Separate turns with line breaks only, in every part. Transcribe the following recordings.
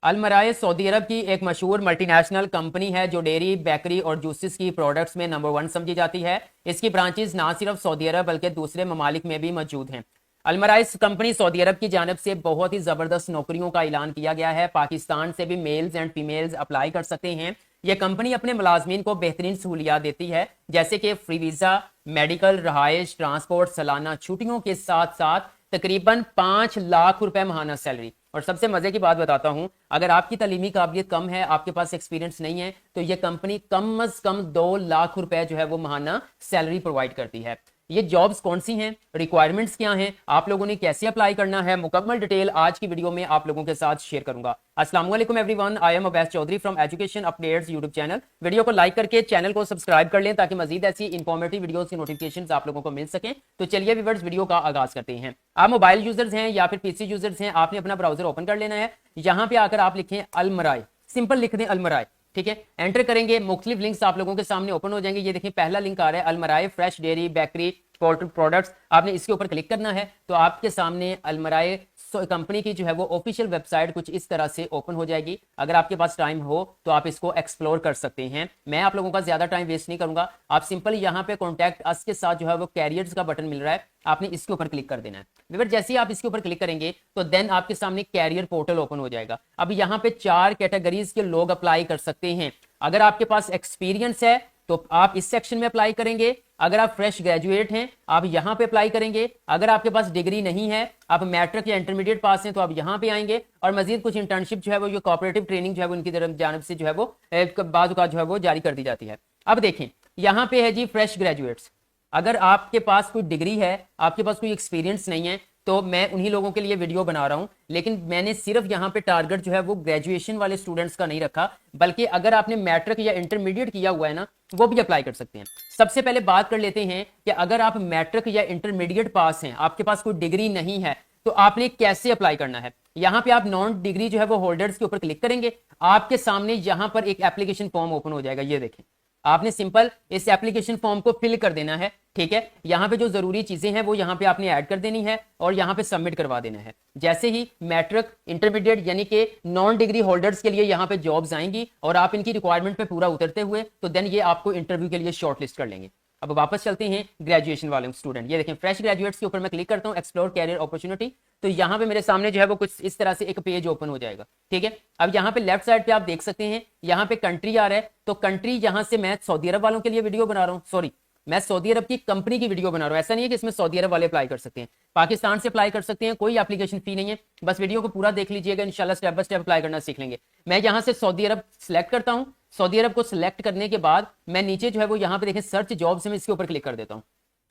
अलमराय Saudi अरब की एक मशहूर मल्टीनेशनल कंपनी है जो डेयरी, बेकरी और जूसेस की प्रोडक्ट्स में नंबर 1 समझी जाती है। इसकी ब्रांचेस ना सिर्फ सऊदी अरब बल्कि दूसरे ममालिक में भी मौजूद हैं। अलमराय कंपनी सऊदी अरब की जानब से बहुत ही ज़बरदस्त नौकरियों का ऐलान किया गया है। पाकिस्तान से भी मेल्स एंड फीमेल्स अप्लाई कर सकते हैं। यह कंपनी अपने मुलाजमीन को बेहतरीन सहूलियात देती है, जैसे कि फ्री वीज़ा, मेडिकल, रहायश, ट्रांसपोर्ट, सालाना छुट्टियों के साथ साथ तकरीबन 5 लाख रुपए महाना सैलरी। और सबसे मजे की बात बताता हूं, अगर आपकी तालीमी काबिलियत कम है, आपके पास एक्सपीरियंस नहीं है, तो यह कंपनी कम अज कम 2 लाख रुपए जो है वो महाना सैलरी प्रोवाइड करती है। ये जॉब्स कौन सी हैं, रिक्वायरमेंट्स क्या हैं, आप लोगों ने कैसे अप्लाई करना है, मुकम्मल डिटेल आज की वीडियो में आप लोगों के साथ शेयर करूंगा। अस्सलाम वालेकुम everyone, I am Awais Chaudhary from education updates YouTube channel. Video को लाइक करके चैनल को सब्सक्राइब कर लें ताकि मजीद ऐसी इंफॉर्मेटिव वीडियोस की नोटिफिकेशंस आप लोगों को मिल सकें। तो चलिए व्यूअर्स, वीडियो का आगाज करते हैं। आप मोबाइल यूजर्स हैं या फिर पीसी यूजर्स हैं, आपने अपना ब्राउजर ओपन कर लेना है। यहां पे आकर आप लिखें अलमराय, सिंपल लिख दें अलमराय, ठीक है। एंटर करेंगे, मुख्तलिफ लिंक्स आप लोगों के सामने ओपन हो जाएंगे। ये देखिए पहला लिंक आ रहा है Almarai fresh dairy bakery poultry products. आपने इसके ऊपर क्लिक करना है तो आपके सामने अलमराय कंपनी की जो है वो ऑफिशियल वेबसाइट कुछ इस तरह से ओपन हो जाएगी। अगर आपके पास टाइम हो तो आप इसको एक्सप्लोर कर सकते हैं। मैं आप लोगों का ज्यादा टाइम वेस्ट नहीं करूंगा। आप सिंपल यहाँ पे कॉन्टैक्ट अस के साथ जो है वो कैरियर्स का बटन मिल रहा है, आपने इसके ऊपर क्लिक कर देना है। विवर जैसे ही आप इसके ऊपर क्लिक करेंगे तो देन आपके सामने कैरियर पोर्टल ओपन हो जाएगा। अब यहाँ पे 4 कैटेगरीज के लोग अप्लाई कर सकते हैं। अगर आपके पास एक्सपीरियंस है तो आप इस सेक्शन में अप्लाई करेंगे। अगर आप फ्रेश ग्रेजुएट हैं आप यहां पे अप्लाई करेंगे। अगर आपके पास डिग्री नहीं है, आप मैट्रिक या इंटरमीडिएट पास हैं, तो आप यहां पे आएंगे। और मजीद कुछ इंटर्नशिप जो है वो, कोऑपरेटिव ट्रेनिंग जो है वो उनकी तरफ जानब से जो है वो बाद का जो है वो जारी कर दी जाती है। अब देखें यहां पे है जी फ्रेश ग्रेजुएट्स। अगर आपके पास कोई डिग्री है, आपके पास कोई एक्सपीरियंस नहीं है, तो मैं उन्हीं लोगों के लिए वीडियो बना रहा हूं। लेकिन मैंने सिर्फ यहां पे टारगेट जो है वो ग्रेजुएशन वाले स्टूडेंट्स का नहीं रखा, बल्कि अगर आपने मैट्रिक या इंटरमीडिएट किया हुआ है ना, वो भी अप्लाई कर सकते हैं। सबसे पहले बात कर लेते हैं कि अगर आप मैट्रिक या इंटरमीडिएट पास हैं, आपके पास कोई डिग्री नहीं है, तो आपने कैसे अप्लाई करना है। यहां पे आप नॉन डिग्री जो है वो होल्डर्स के ऊपर क्लिक करेंगे। आपके सामने यहां पर एक एप्लीकेशन फॉर्म ओपन हो जाएगा। ये देखें, आपने सिंपल इस एप्लीकेशन फॉर्म को फिल कर देना है, ठीक है। यहां पे जो जरूरी चीजें हैं वो यहां पे आपने ऐड कर देनी है और यहां पे सबमिट करवा देना है। जैसे ही मैट्रिक इंटरमीडिएट यानी कि नॉन डिग्री होल्डर्स के लिए यहां पे जॉब्स आएंगी और आप इनकी रिक्वायरमेंट पे पूरा उतरते हुए, तो देन ये आपको इंटरव्यू के लिए शॉर्टलिस्ट कर लेंगे। अब वापस चलते हैं ग्रेजुएशन वाले स्टूडेंट। ये देखें फ्रेश ग्रेजुएट्स के ऊपर मैं क्लिक करता हूं, एक्सप्लोर कैरियर अपॉर्चुनिटी। तो यहां पे मेरे सामने जो है वो कुछ इस तरह से एक पेज ओपन हो जाएगा, ठीक है। अब यहां पे लेफ्ट साइड पे आप देख सकते हैं, यहां पे कंट्री आ रहा है। तो कंट्री यहां से मैं सऊदी अरब वालों के लिए वीडियो बना रहा हूं, सॉरी मैं सऊदी अरब की कंपनी की वीडियो बना रहा हूं। ऐसा नहीं है कि इसमें सऊदी अरब वाले अप्लाई कर सकते हैं, पाकिस्तान से अप्लाई कर सकते हैं, कोई एप्लीकेशन फी नहीं है। बस वीडियो को पूरा देख लीजिएगा, इंशाल्लाह स्टेप बाय स्टेप अप्लाई करना सीख लेंगे। मैं यहां से सऊदी अरब सिलेक्ट करता हूं। सऊदी अरब को सिलेक्ट करने के बाद मैं नीचे जो है वो यहां पे देखें सर्च जॉब से मैं इसके ऊपर क्लिक कर देता हूं।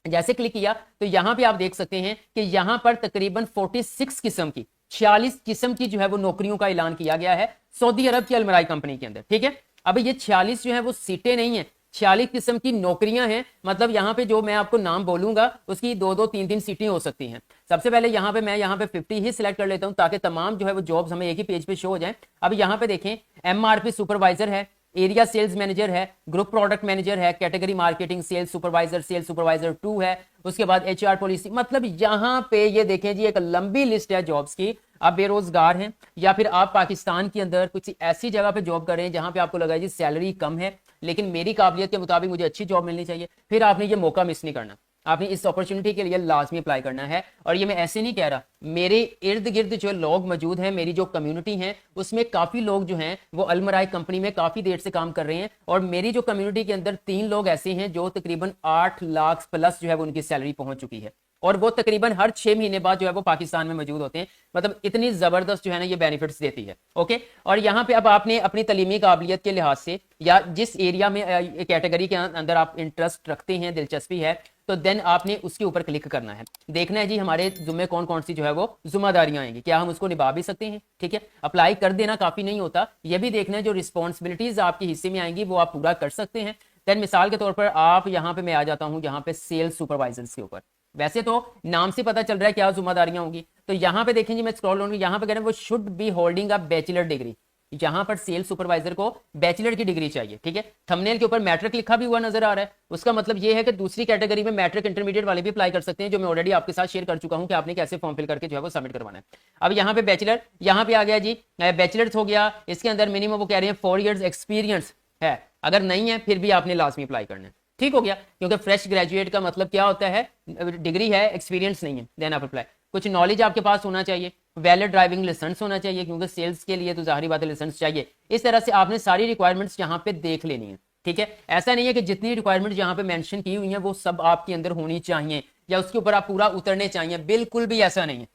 जैसे क्लिक किया तो यहां पे आप देख सकते हैं कि यहां पर तकरीबन 46 किस्म की 46 किस्म की जो है वो नौकरियों का ऐलान किया गया है सऊदी अरब की अलमराई कंपनी के अंदर, ठीक है। अब ये 46 जो है वो सीटें नहीं है, 46 किस्म की नौकरियां हैं। मतलब यहाँ पे जो मैं आपको नाम बोलूंगा उसकी 2-2 3-3 सीटें हो सकती हैं। सबसे पहले यहाँ पे मैं यहाँ पे 50 ही सिलेक्ट कर लेता हूँ ताकि तमाम जो है वो जॉब्स हमें एक ही पेज पे शो हो जाए। अब यहाँ पे देखें एमआरपी सुपरवाइजर है, एरिया सेल्स मैनेजर है, ग्रुप प्रोडक्ट मैनेजर है, कैटेगरी मार्केटिंग सेल्स सुपरवाइजर 2 है, उसके बाद एचआर पॉलिसी। मतलब यहाँ पे ये देखें जी एक लंबी लिस्ट है जॉब्स की। आप बेरोजगार हैं या फिर आप पाकिस्तान के अंदर कुछ ऐसी जगह पे जॉब कर रहे हैं जहां पे आपको लगा जी सैलरी कम है, लेकिन मेरी काबिलियत के मुताबिक मुझे अच्छी जॉब मिलनी चाहिए, फिर आपने ये मौका मिस नहीं करना। आपने इस अपॉर्चुनिटी के लिए लाजमी अप्लाई करना है। और ये मैं ऐसे नहीं कह रहा, मेरे इर्द गिर्द जो लोग मौजूद हैं, मेरी जो कम्युनिटी है उसमें काफी लोग जो हैं वो अलमराई कंपनी में काफी देर से काम कर रहे हैं। और मेरी जो कम्युनिटी के अंदर 3 लोग ऐसे हैं जो तकरीबन 8 लाख प्लस जो है वो उनकी सैलरी पहुंच चुकी है। और वो तकरीबन हर 6 महीने बाद जो है वो पाकिस्तान में मौजूद होते हैं। मतलब इतनी जबरदस्त जो है ना ये बेनिफिट्स देती है, ओके। और यहाँ पे अब आपने अपनी तलीमी काबिलियत के लिहाज से या जिस एरिया में कैटेगरी के अंदर आप इंटरेस्ट रखते हैं, दिलचस्पी है, तो देन आपने उसके ऊपर क्लिक करना है। देखना है जी हमारे जुम्मे कौन कौन सी जो है वो जिम्मेदारियां आएंगी, क्या हम उसको निभा भी सकते हैं, ठीक है। अप्लाई कर देना काफी नहीं होता, यह भी देखना है जो रिस्पॉन्सिबिलिटीज आपके हिस्से में आएंगी वो आप पूरा कर सकते हैं। देन मिसाल के तौर पर आप यहाँ पे मैं आ जाता हूँ यहाँ पे सेल्स सुपरवाइजर्स के ऊपर। वैसे तो नाम से पता चल रहा है क्या जिम्मेदारियां होंगी। तो यहाँ पे देखें जी मैं स्क्रॉल डाउन, यहाँ पे कह रहे हैं वो should be holding a bachelor degree. यहाँ पर सेल्स सुपरवाइजर को बैचलर की डिग्री चाहिए, ठीक है। थंबनेल के ऊपर मैट्रिक लिखा भी हुआ नजर आ रहा है, उसका मतलब ये है कि दूसरी कैटेगरी में मैट्रिक इंटरमीडिएट वाले भी अप्लाई कर सकते हैं, जो मैं ऑलरेडी आपके साथ शेयर कर चुका हूं कि आपने कैसे फॉर्म फिल करके जो है वो सबमिट करवाना है। अब यहाँ पे बैचलर, यहाँ पे आ गया जी बैचलर हो गया, इसके अंदर मिनिमम वो कह रहे हैं 4 ईयर्स एक्सपीरियंस है, अगर नहीं है फिर भी आपने लाजमी अप्लाई करना है, ठीक हो गया। क्योंकि फ्रेश ग्रेजुएट का मतलब क्या होता है, डिग्री है एक्सपीरियंस नहीं है, देन आप अप्लाई। कुछ नॉलेज आपके पास होना चाहिए, वैलिड ड्राइविंग लाइसेंस होना चाहिए, क्योंकि सेल्स के लिए तो जाहिर बात है लाइसेंस चाहिए। इस तरह से आपने सारी रिक्वायरमेंट्स यहाँ पे देख लेनी है, ठीक है। ऐसा नहीं है कि जितनी रिक्वायरमेंट यहाँ पे मेंशन की हुई है वो सब आपके अंदर होनी चाहिए या उसके ऊपर आप पूरा उतरने चाहिए, बिल्कुल भी ऐसा नहीं है।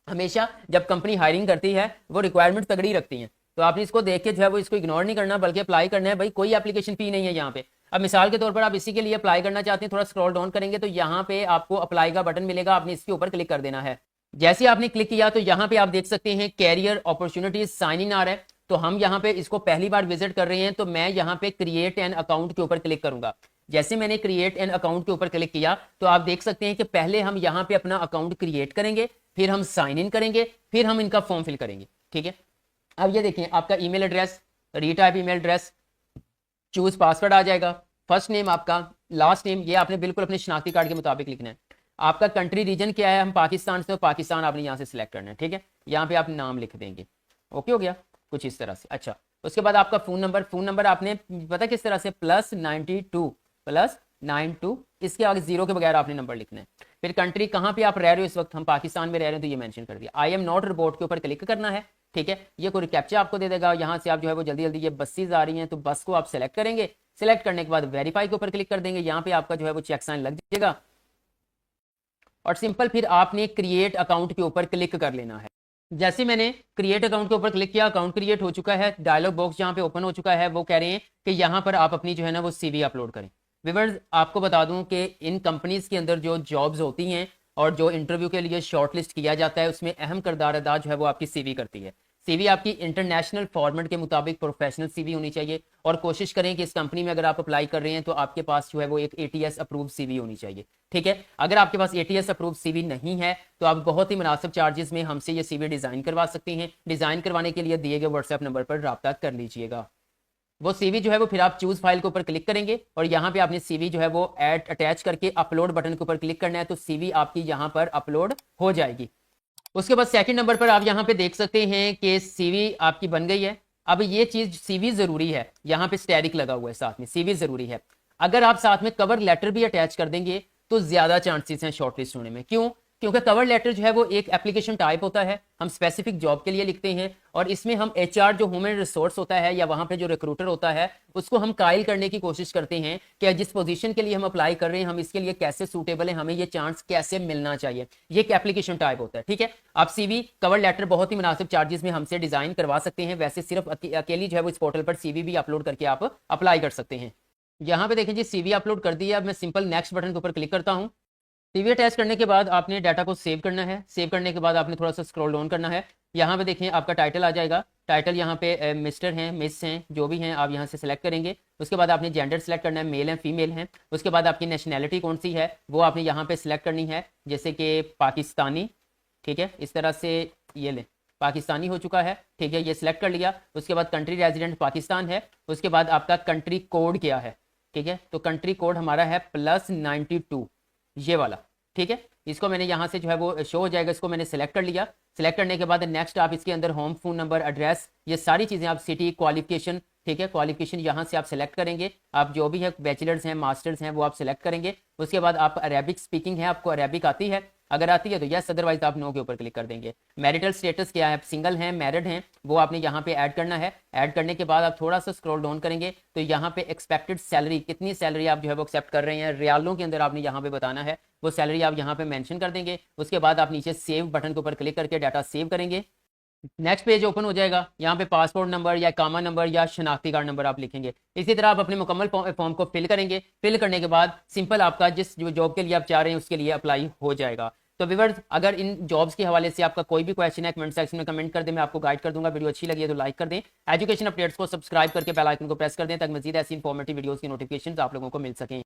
हमेशा जब कंपनी हायरिंग करती है वो रिक्वायरमेंट तगड़ी रखती है, तो आपने इसको देख के जो है वो इसको इग्नोर नहीं करना बल्कि अप्लाई करना है। भाई कोई एप्लीकेशन फी नहीं है यहाँ पे। अब मिसाल के तौर पर आप इसी के लिए अप्लाई करना चाहते हैं, थोड़ा स्क्रॉल डाउन करेंगे तो यहाँ पे आपको अप्लाई का बटन मिलेगा, आपने इसके ऊपर क्लिक कर देना है। जैसे आपने क्लिक किया तो यहाँ पे आप देख सकते हैं कैरियर अपॉर्चुनिटीज साइन इन आ रहा है, तो हम यहाँ पे इसको पहली बार विजिट कर रहे हैं, तो मैं यहाँ पे क्रिएट एन अकाउंट के ऊपर क्लिक करूंगा। जैसे मैंने क्रिएट एन अकाउंट के ऊपर क्लिक किया तो आप देख सकते हैं कि पहले हम यहाँ पे अपना अकाउंट क्रिएट करेंगे, फिर हम साइन इन करेंगे, फिर हम इनका फॉर्म फिल करेंगे, ठीक है। अब ये देखिए आपका email address, retype email address, choose password आ जाएगा, फर्स्ट नेम आपका, लास्ट नेम ये आपने बिल्कुल अपने शनाख्ती कार्ड के मुताबिक लिखना है। आपका कंट्री रीजन क्या है, हम पाकिस्तान से, तो पाकिस्तान आपने यहाँ से सिलेक्ट करना है, ठीक है। यहाँ पे आप नाम लिख देंगे, ओके हो गया कुछ इस तरह से। अच्छा, उसके बाद आपका फोन नंबर, फोन नंबर आपने पता किस तरह से +92 इसके आगे 0 के बगैर आपने नंबर लिखना है। फिर कंट्री कहाँ पे आप रह रहे हो इस वक्त, हम पाकिस्तान में रह रहे हैं तो ये मेंशन कर दिया। आई एम नॉट रिपोर्ट के ऊपर क्लिक करना है, ठीक है। ये कोई कैप्चा आपको दे देगा, यहाँ से आप जो है वो जल्दी जल्दी, ये बसेज आ रही हैं तो बस को आप सेलेक्ट करेंगे, सिलेक्ट करने के बाद वेरीफाई के ऊपर क्लिक कर देंगे, यहाँ पे आपका जो है वो चेक साइन लग जाएगा और सिंपल फिर आपने क्रिएट अकाउंट के ऊपर क्लिक कर लेना है। जैसे मैंने क्रिएट अकाउंट के ऊपर क्लिक किया, अकाउंट क्रिएट हो चुका है, डायलॉग बॉक्स जहाँ पे ओपन हो चुका है, वो कह रहे हैं कि यहाँ पर आप अपनी जो है ना वो सीवी अपलोड करें। व्यूअर्स आपको बता दूं कि इन कंपनीज के अंदर जो जॉब्स होती हैं और जो इंटरव्यू के लिए शॉर्टलिस्ट किया जाता है उसमें अहम किरदार अदा जो है वो आपकी सीवी करती है। सीवी आपकी इंटरनेशनल फॉर्मेट के मुताबिक प्रोफेशनल सीवी होनी चाहिए और कोशिश करें कि इस कंपनी में अगर आप अप्लाई कर रहे हैं तो आपके पास जो है वो एक ATS अप्रूव सीवी होनी चाहिए, ठीक है। अगर आपके पास ATS अप्रूव सीवी नहीं है तो आप बहुत ही मुनासिब चार्जेस में हमसे ये सीवी डिजाइन करवा सकते हैं। डिजाइन करवाने के लिए दिए गए व्हाट्सएप नंबर पर राब्ता कर लीजिएगा। वो सीवी जो है वो फिर आप चूज फाइल के ऊपर क्लिक करेंगे और यहाँ पे आपने सीवी जो है वो ऐड अटैच करके अपलोड बटन के ऊपर क्लिक करना है, तो सीवी आपकी यहाँ पर अपलोड हो जाएगी। उसके बाद सेकंड नंबर पर आप यहाँ पे देख सकते हैं कि सीवी आपकी बन गई है। अब ये चीज सीवी जरूरी है, यहाँ पे स्टैरिक लगा हुआ है साथ में, सीवी जरूरी है। अगर आप साथ में कवर लेटर भी अटैच कर देंगे तो ज्यादा चांसेस हैं शॉर्टलिस्ट होने में। क्यों? क्योंकि कवर लेटर जो है वो एक एप्लीकेशन टाइप होता है, हम स्पेसिफिक जॉब के लिए लिखते हैं और इसमें हम HR जो ह्यूमन रिसोर्स होता है या वहां पे जो रिक्रूटर होता है उसको हम कायल करने की कोशिश करते हैं कि जिस पोजीशन के लिए हम अप्लाई कर रहे हैं हम इसके लिए कैसे सूटेबल है, हमें ये चांस कैसे मिलना चाहिए। ये एक एप्लीकेशन टाइप होता है, ठीक है। आप सीवी कवर लेटर बहुत ही मुनासिब चार्जेस में हमसे डिजाइन करवा सकते हैं। वैसे सिर्फ अकेली जो है वो इस पोर्टल पर सीवी भी अपलोड करके आप अप्लाई कर सकते हैं। यहाँ पे देखें जी सीवी अपलोड कर दिया। अब मैं सिंपल नेक्स्ट बटन के ऊपर क्लिक करता हूँ। सीवी अटैच करने के बाद आपने डाटा को सेव करना है। सेव करने के बाद आपने थोड़ा सा स्क्रॉल डाउन करना है। यहाँ पे देखें आपका टाइटल आ जाएगा। टाइटल यहाँ पे मिस्टर हैं, मिस हैं, जो भी हैं आप यहाँ से सिलेक्ट करेंगे। उसके बाद आपने जेंडर सेलेक्ट करना है, मेल है फीमेल हैं। उसके बाद आपकी नेशनैलिटी कौन सी है वो आपने यहाँ पे सिलेक्ट करनी है, जैसे कि पाकिस्तानी, ठीक है। इस तरह से ये लें, पाकिस्तानी हो चुका है, ठीक है, ये सिलेक्ट कर लिया। उसके बाद कंट्री रेजिडेंट पाकिस्तान है। उसके बाद आपका कंट्री कोड क्या है, ठीक है, तो कंट्री कोड हमारा है +92 ये वाला, ठीक है। इसको मैंने यहाँ से जो है वो शो हो जाएगा, इसको मैंने सेलेक्ट कर लिया। सेलेक्ट करने के बाद नेक्स्ट आप इसके अंदर होम, फोन नंबर, एड्रेस, ये सारी चीज़ें आप, सिटी, क्वालिफिकेशन, ठीक है, क्वालिफिकेशन यहाँ से आप सेलेक्ट करेंगे। आप जो भी है बैचलर्स हैं, मास्टर्स हैं, वो आप सेलेक्ट करेंगे। उसके बाद आप अरेबिक स्पीकिंग है, आपको अरेबिक आती है, अगर आती है तो यस, अदरवाइज आप नो के ऊपर क्लिक कर देंगे। मैरिटल स्टेटस क्या है, सिंगल हैं, मैरिड हैं, वो आपने यहाँ पे ऐड करना है। ऐड करने के बाद आप थोड़ा सा स्क्रॉल डाउन करेंगे तो यहाँ पे एक्सपेक्टेड सैलरी, कितनी सैलरी आप जो है वो एक्सेप्ट कर रहे हैं रियालों के अंदर आपने यहाँ पे बताना है, वो सैलरी आप यहाँ पे मेंशन कर देंगे। उसके बाद आप नीचे सेव बटन के ऊपर क्लिक करके डाटा सेव करेंगे। नेक्स्ट पेज ओपन हो जाएगा। यहाँ पे पासपोर्ट नंबर या कामा नंबर या शनाख्ती कार्ड नंबर आप लिखेंगे। इसी तरह आप अपने मुकम्मल फॉर्म को फिल करेंगे। फिल करने के बाद सिंपल आपका जिस जो जॉब के लिए आप चाह रहे हैं उसके लिए अप्लाई हो जाएगा। तो व्यूअर्स अगर इन जॉब्स के हवाले से आपका कोई भी क्वेश्चन है कमेंट सेक्शन में कमेंट कर दें, मैं आपको गाइड कर दूंगा। वीडियो अच्छी लगी है तो लाइक कर दें। एजुकेशन अपडेट्स को सब्सक्राइब करके बेल आइकन को प्रेस कर दें ताकि मजीद ऐसी इंफॉर्मेटिव वीडियोस की नोटिफिकेशन आप लोगों को मिल सकें।